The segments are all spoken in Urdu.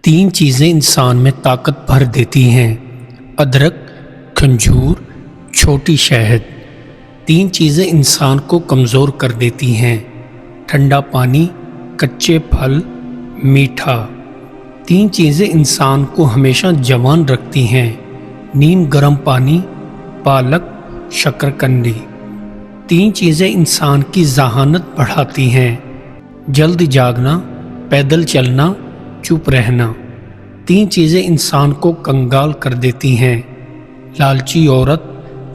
تین چیزیں انسان میں طاقت بھر دیتی ہیں: ادرک، کھجور، چھوٹی شہد۔ تین چیزیں انسان کو کمزور کر دیتی ہیں: ٹھنڈا پانی، کچے پھل، میٹھا۔ تین چیزیں انسان کو ہمیشہ جوان رکھتی ہیں: نیم گرم پانی، پالک، شکرکنڈی۔ تین چیزیں انسان کی ذہانت بڑھاتی ہیں: جلد جاگنا، پیدل چلنا، چپ رہنا۔ تین چیزیں انسان کو کنگال کر دیتی ہیں: لالچی عورت،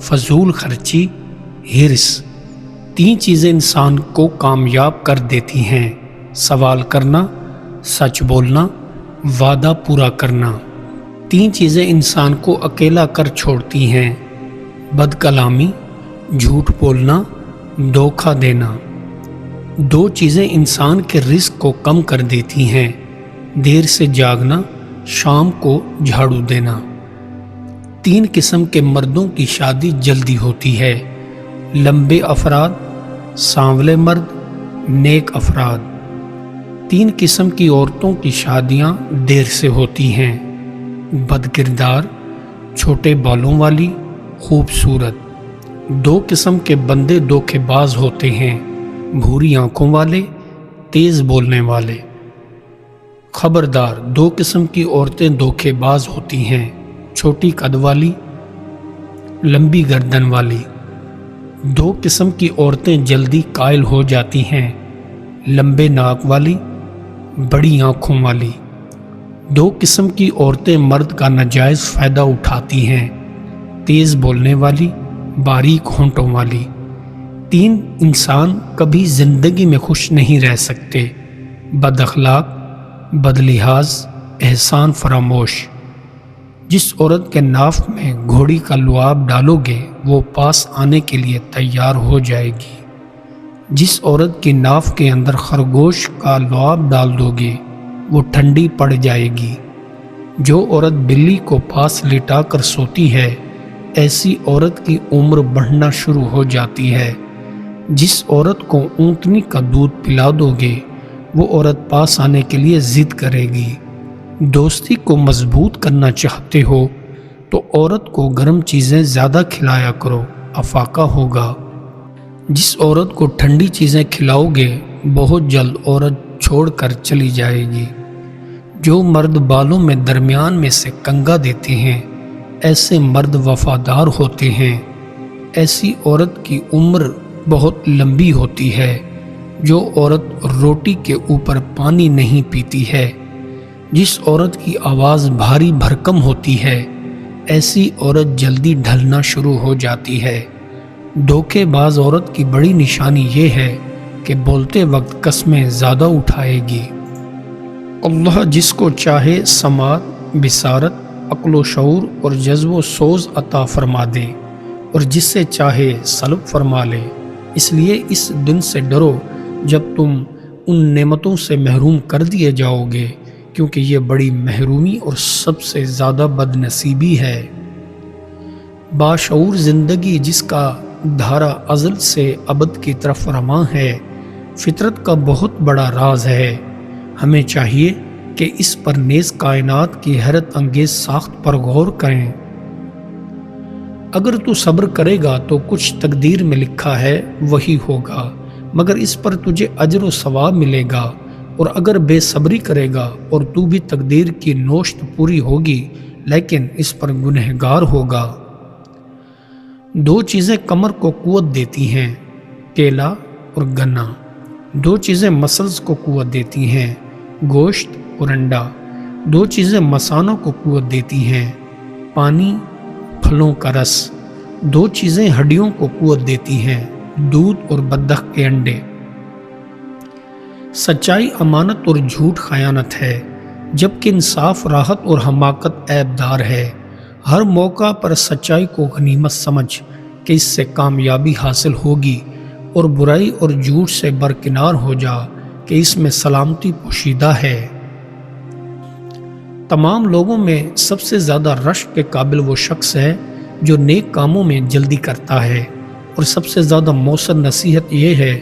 فضول خرچی، ہرس۔ تین چیزیں انسان کو کامیاب کر دیتی ہیں: سوال کرنا، سچ بولنا، وعدہ پورا کرنا۔ تین چیزیں انسان کو اکیلا کر چھوڑتی ہیں: بد کلامی، جھوٹ بولنا، دھوکہ دینا۔ دو چیزیں انسان کے رزق کو کم کر دیتی ہیں: دیر سے جاگنا، شام کو جھاڑو دینا۔ تین قسم کے مردوں کی شادی جلدی ہوتی ہے: لمبے افراد، سانولے مرد، نیک افراد۔ تین قسم کی عورتوں کی شادیاں دیر سے ہوتی ہیں: بد کردار، چھوٹے بالوں والی، خوبصورت۔ دو قسم کے بندے دھوکے باز ہوتے ہیں: بھوری آنکھوں والے، تیز بولنے والے۔ خبردار، دو قسم کی عورتیں دھوکے باز ہوتی ہیں: چھوٹی قد والی، لمبی گردن والی۔ دو قسم کی عورتیں جلدی قائل ہو جاتی ہیں: لمبے ناک والی، بڑی آنکھوں والی۔ دو قسم کی عورتیں مرد کا ناجائز فائدہ اٹھاتی ہیں: تیز بولنے والی، باریک ہونٹوں والی۔ تین انسان کبھی زندگی میں خوش نہیں رہ سکتے: بد اخلاق، بد لحاظ، احسان فراموش۔ جس عورت کے ناف میں گھوڑی کا لعاب ڈالو گے وہ پاس آنے کے لیے تیار ہو جائے گی۔ جس عورت کی ناف کے اندر خرگوش کا لعاب ڈال دو گے وہ ٹھنڈی پڑ جائے گی۔ جو عورت بلی کو پاس لٹا کر سوتی ہے ایسی عورت کی عمر بڑھنا شروع ہو جاتی ہے۔ جس عورت کو اونٹنی کا دودھ پلا دو گے وہ عورت پاس آنے کے لیے ضد کرے گی۔ دوستی کو مضبوط کرنا چاہتے ہو تو عورت کو گرم چیزیں زیادہ کھلایا کرو، افاقہ ہوگا۔ جس عورت کو ٹھنڈی چیزیں کھلاؤ گے بہت جلد عورت چھوڑ کر چلی جائے گی۔ جو مرد بالوں میں درمیان میں سے کنگا دیتے ہیں ایسے مرد وفادار ہوتے ہیں۔ ایسی عورت کی عمر بہت لمبی ہوتی ہے۔ جو عورت روٹی کے اوپر پانی نہیں پیتی ہے۔ جس عورت کی آواز بھاری بھرکم ہوتی ہے ایسی عورت جلدی ڈھلنا شروع ہو جاتی ہے۔ دھوکے باز عورت کی بڑی نشانی یہ ہے کہ بولتے وقت قسمیں زیادہ اٹھائے گی۔ اللہ جس کو چاہے سماعت، بصارت، عقل و شعور اور جذب و سوز عطا فرما دے اور جس سے چاہے سلب فرما لے۔ اس لیے اس دن سے ڈرو جب تم ان نعمتوں سے محروم کر دیے جاؤ گے، کیونکہ یہ بڑی محرومی اور سب سے زیادہ بد نصیبی ہے۔ باشعور زندگی جس کا دھارا ازل سے ابد کی طرف رواں ہے فطرت کا بہت بڑا راز ہے۔ ہمیں چاہیے کہ اس پر نیز کائنات کی حیرت انگیز ساخت پر غور کریں۔ اگر تو صبر کرے گا تو کچھ تقدیر میں لکھا ہے وہی ہوگا، مگر اس پر تجھے اجر و ثواب ملے گا، اور اگر بے صبری کرے گا اور تو بھی تقدیر کی نوشت پوری ہوگی لیکن اس پر گنہگار ہوگا۔ دو چیزیں کمر کو قوت دیتی ہیں: کیلا اور گنا۔ دو چیزیں مسلز کو قوت دیتی ہیں: گوشت اور انڈا۔ دو چیزیں مثانوں کو قوت دیتی ہیں: پانی، پھلوں کا رس۔ دو چیزیں ہڈیوں کو قوت دیتی ہیں: دودھ اور بطخ کے انڈے۔ سچائی امانت اور جھوٹ خیانت ہے، جبکہ انصاف راحت اور حماقت عیب دار ہے۔ ہر موقع پر سچائی کو غنیمت سمجھ کہ اس سے کامیابی حاصل ہوگی، اور برائی اور جھوٹ سے برکنار ہو جا کہ اس میں سلامتی پوشیدہ ہے۔ تمام لوگوں میں سب سے زیادہ رشک کے قابل وہ شخص ہے جو نیک کاموں میں جلدی کرتا ہے، اور سب سے زیادہ مؤثر نصیحت یہ ہے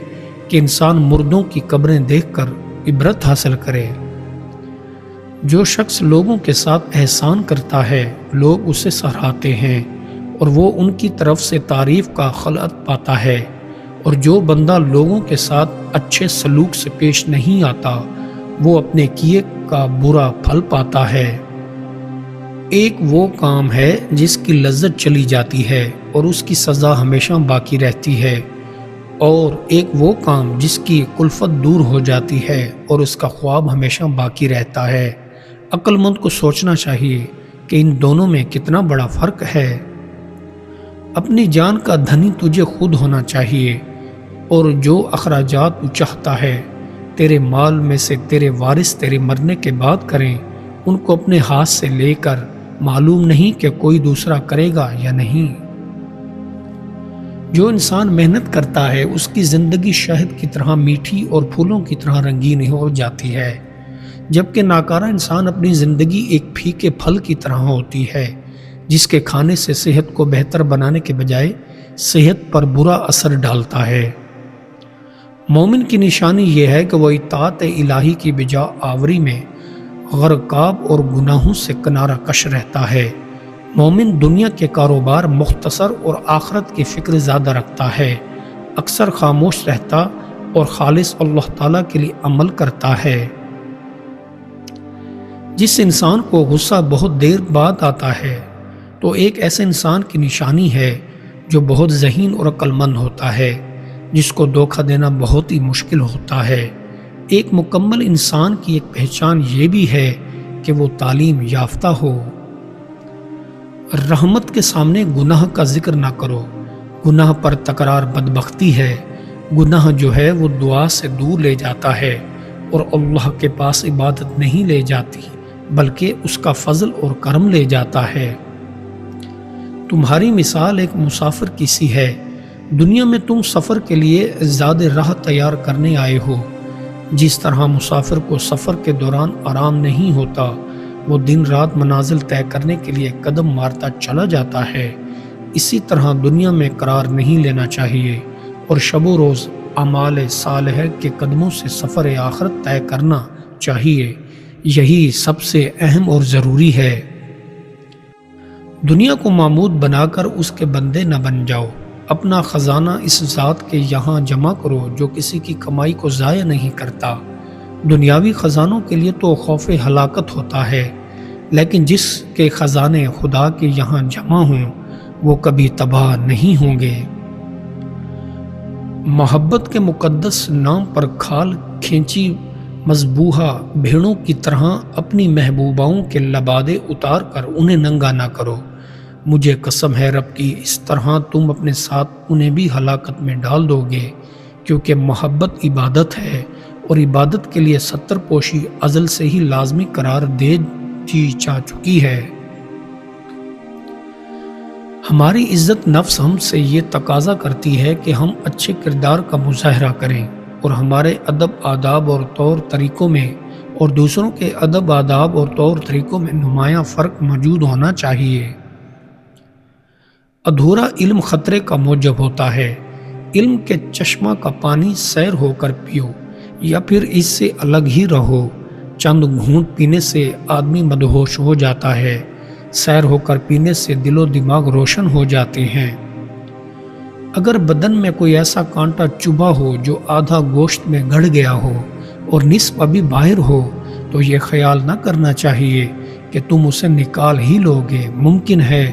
کہ انسان مردوں کی قبریں دیکھ کر عبرت حاصل کرے۔ جو شخص لوگوں کے ساتھ احسان کرتا ہے لوگ اسے سراہتے ہیں اور وہ ان کی طرف سے تعریف کا خلعت پاتا ہے، اور جو بندہ لوگوں کے ساتھ اچھے سلوک سے پیش نہیں آتا وہ اپنے کیے کا برا پھل پاتا ہے۔ ایک وہ کام ہے جس کی لذت چلی جاتی ہے اور اس کی سزا ہمیشہ باقی رہتی ہے، اور ایک وہ کام جس کی کلفت دور ہو جاتی ہے اور اس کا خواب ہمیشہ باقی رہتا ہے۔ عقل مند کو سوچنا چاہیے کہ ان دونوں میں کتنا بڑا فرق ہے۔ اپنی جان کا دھنی تجھے خود ہونا چاہیے، اور جو اخراجات تو چاہتا ہے تیرے مال میں سے تیرے وارث تیرے مرنے کے بعد کریں، ان کو اپنے ہاتھ سے لے کر معلوم نہیں کہ کوئی دوسرا کرے گا یا نہیں۔ جو انسان محنت کرتا ہے اس کی زندگی شہد کی طرح میٹھی اور پھولوں کی طرح رنگین ہو جاتی ہے، جبکہ ناکارہ انسان اپنی زندگی ایک پھیکے پھل کی طرح ہوتی ہے جس کے کھانے سے صحت کو بہتر بنانے کے بجائے صحت پر برا اثر ڈالتا ہے۔ مومن کی نشانی یہ ہے کہ وہ اطاعت الہی کی بجا آوری میں غرقاب اور گناہوں سے کنارہ کش رہتا ہے۔ مومن دنیا کے کاروبار مختصر اور آخرت کی فکر زیادہ رکھتا ہے، اکثر خاموش رہتا اور خالص اللہ تعالیٰ کے لیے عمل کرتا ہے۔ جس انسان کو غصہ بہت دیر بعد آتا ہے تو ایک ایسے انسان کی نشانی ہے جو بہت ذہین اور عقل مند ہوتا ہے، جس کو دھوکہ دینا بہت ہی مشکل ہوتا ہے۔ ایک مکمل انسان کی ایک پہچان یہ بھی ہے کہ وہ تعلیم یافتہ ہو۔ رحمت کے سامنے گناہ کا ذکر نہ کرو، گناہ پر تکرار بدبختی ہے۔ گناہ جو ہے وہ دعا سے دور لے جاتا ہے اور اللہ کے پاس عبادت نہیں لے جاتی بلکہ اس کا فضل اور کرم لے جاتا ہے۔ تمہاری مثال ایک مسافر کی سی ہے۔ دنیا میں تم سفر کے لیے زیادہ راہ تیار کرنے آئے ہو۔ جس طرح مسافر کو سفر کے دوران آرام نہیں ہوتا، وہ دن رات منازل طے کرنے کے لیے قدم مارتا چلا جاتا ہے، اسی طرح دنیا میں قرار نہیں لینا چاہیے اور شب و روز اعمال صالحہ کے قدموں سے سفر آخرت طے کرنا چاہیے۔ یہی سب سے اہم اور ضروری ہے۔ دنیا کو معمود بنا کر اس کے بندے نہ بن جاؤ۔ اپنا خزانہ اس ذات کے یہاں جمع کرو جو کسی کی کمائی کو ضائع نہیں کرتا۔ دنیاوی خزانوں کے لیے تو خوف ہلاکت ہوتا ہے، لیکن جس کے خزانے خدا کے یہاں جمع ہوں وہ کبھی تباہ نہیں ہوں گے۔ محبت کے مقدس نام پر کھال کھینچی مذبوحہ بھیڑوں کی طرح اپنی محبوباؤں کے لبادے اتار کر انہیں ننگا نہ کرو۔ مجھے قسم ہے رب کی، اس طرح تم اپنے ساتھ انہیں بھی ہلاکت میں ڈال دو گے، کیونکہ محبت عبادت ہے اور عبادت کے لیے 70 پوشی ازل سے ہی لازمی قرار دے دی جا چکی ہے۔ ہماری عزت نفس ہم سے یہ تقاضا کرتی ہے کہ ہم اچھے کردار کا مظاہرہ کریں اور ہمارے ادب آداب اور طور طریقوں میں اور دوسروں کے ادب آداب اور طور طریقوں میں نمایاں فرق موجود ہونا چاہیے۔ ادھورا علم خطرے کا موجب ہوتا ہے۔ علم کے چشمہ کا پانی سیر ہو کر پیو یا پھر اس سے الگ ہی رہو۔ چند گھونٹ پینے سے آدمی مدہوش ہو جاتا ہے، سیر ہو کر پینے سے دل و دماغ روشن ہو جاتے ہیں۔ اگر بدن میں کوئی ایسا کانٹا چبھا ہو جو آدھا گوشت میں گڑ گیا ہو اور نصف ابھی باہر ہو تو یہ خیال نہ کرنا چاہیے کہ تم اسے نکال ہی لو گے۔ ممکن ہے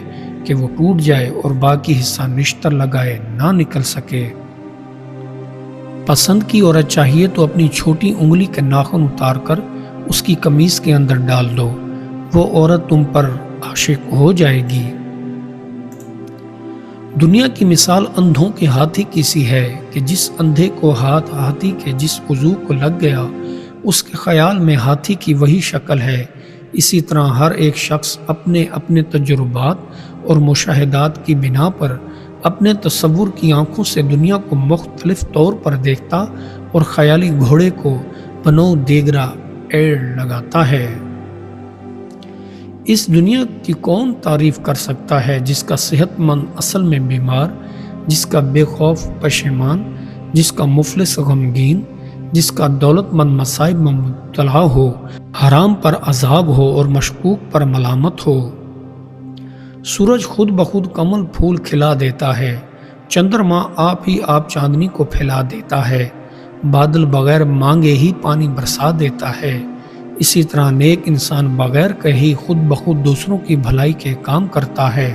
کہ وہ ٹوٹ جائے اور باقی حصہ نشتر لگائے نہ نکل سکے۔ پسند کی عورت چاہیے تو اپنی چھوٹی انگلی کے ناخن اتار کر اس کی قمیص کے اندر ڈال دو، وہ عورت تم پر عاشق ہو جائے گی۔ دنیا کی مثال اندھوں کے ہاتھی کی سی ہے کہ جس اندھے کو ہاتھ ہاتھی کے جس عضو کو لگ گیا اس کے خیال میں ہاتھی کی وہی شکل ہے۔ اسی طرح ہر ایک شخص اپنے اپنے تجربات اور مشاہدات کی بنا پر اپنے تصور کی آنکھوں سے دنیا کو مختلف طور پر دیکھتا اور خیالی گھوڑے کو بنو دیگرا ایڑ لگاتا ہے۔ اس دنیا کی کون تعریف کر سکتا ہے جس کا صحت مند اصل میں بیمار، جس کا بے خوف پشیمان، جس کا مفلس غمگین، جس کا دولت مند مصائب میں مبتلا ہو، حرام پر عذاب ہو اور مشکوک پر ملامت ہو۔ سورج خود بخود کمل پھول کھلا دیتا ہے، چندرما آپ ہی آپ چاندنی کو پھیلا دیتا ہے، بادل بغیر مانگے ہی پانی برسا دیتا ہے۔ اسی طرح نیک انسان بغیر کہی خود بخود دوسروں کی بھلائی کے کام کرتا ہے۔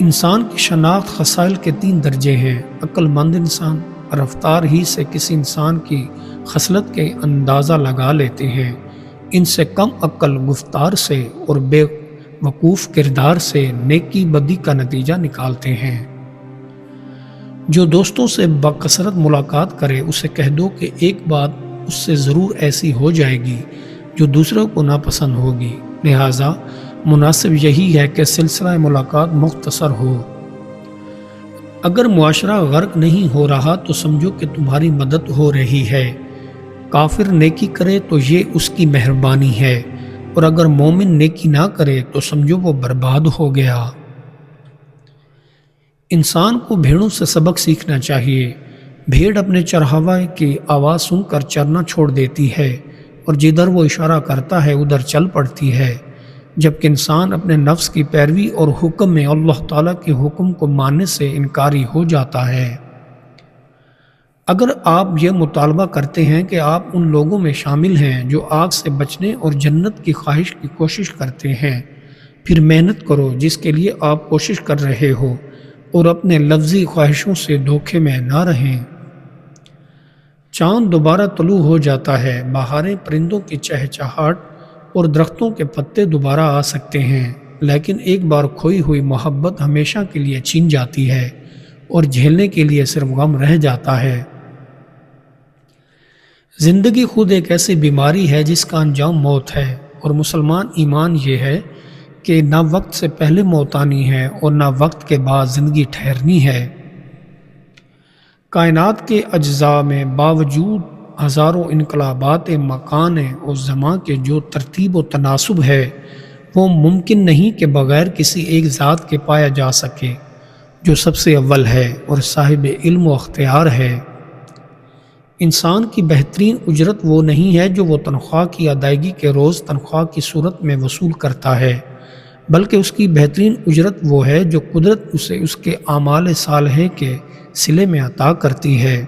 انسان کی شناخت خصائل کے 3 درجے ہیں۔ عقل مند انسان رفتار ہی سے کسی انسان کی خصلت کے اندازہ لگا لیتے ہیں۔ ان سے کم عقل گفتار سے اور بے وقوف کردار سے نیکی بدی کا نتیجہ نکالتے ہیں۔ جو دوستوں سے بکثرت ملاقات کرے اسے کہہ دو کہ ایک بات اس سے ضرور ایسی ہو جائے گی جو دوسروں کو ناپسند ہوگی، لہٰذا مناسب یہی ہے کہ سلسلہ ملاقات مختصر ہو۔ اگر معاشرہ غرق نہیں ہو رہا تو سمجھو کہ تمہاری مدد ہو رہی ہے۔ کافر نیکی کرے تو یہ اس کی مہربانی ہے، اور اگر مومن نیکی نہ کرے تو سمجھو وہ برباد ہو گیا۔ انسان کو بھیڑوں سے سبق سیکھنا چاہیے۔ بھیڑ اپنے چرواہے کی آواز سن کر چرنا چھوڑ دیتی ہے اور جدھر وہ اشارہ کرتا ہے ادھر چل پڑتی ہے، جبکہ انسان اپنے نفس کی پیروی اور حکم میں اللہ تعالیٰ کے حکم کو ماننے سے انکاری ہو جاتا ہے۔ اگر آپ یہ مطالبہ کرتے ہیں کہ آپ ان لوگوں میں شامل ہیں جو آگ سے بچنے اور جنت کی خواہش کی کوشش کرتے ہیں، پھر محنت کرو جس کے لیے آپ کوشش کر رہے ہو، اور اپنے لفظی خواہشوں سے دھوکے میں نہ رہیں۔ چاند دوبارہ طلوع ہو جاتا ہے، بہاریں پرندوں کی چہچہاہٹ اور درختوں کے پتے دوبارہ آ سکتے ہیں، لیکن ایک بار کھوئی ہوئی محبت ہمیشہ کے لیے چھن جاتی ہے اور جھیلنے کے لیے صرف غم رہ جاتا ہے۔ زندگی خود ایک ایسی بیماری ہے جس کا انجام موت ہے، اور مسلمان ایمان یہ ہے کہ نہ وقت سے پہلے موت آنی ہے اور نہ وقت کے بعد زندگی ٹھہرنی ہے۔ کائنات کے اجزاء میں باوجود ہزاروں انقلابات مکان اور زمان کے جو ترتیب و تناسب ہے، وہ ممکن نہیں کہ بغیر کسی ایک ذات کے پایا جا سکے جو سب سے اول ہے اور صاحب علم و اختیار ہے۔ انسان کی بہترین اجرت وہ نہیں ہے جو وہ تنخواہ کی ادائیگی کے روز تنخواہ کی صورت میں وصول کرتا ہے، بلکہ اس کی بہترین اجرت وہ ہے جو قدرت اسے اس کے اعمال صالحہ کے صلے میں عطا کرتی ہے۔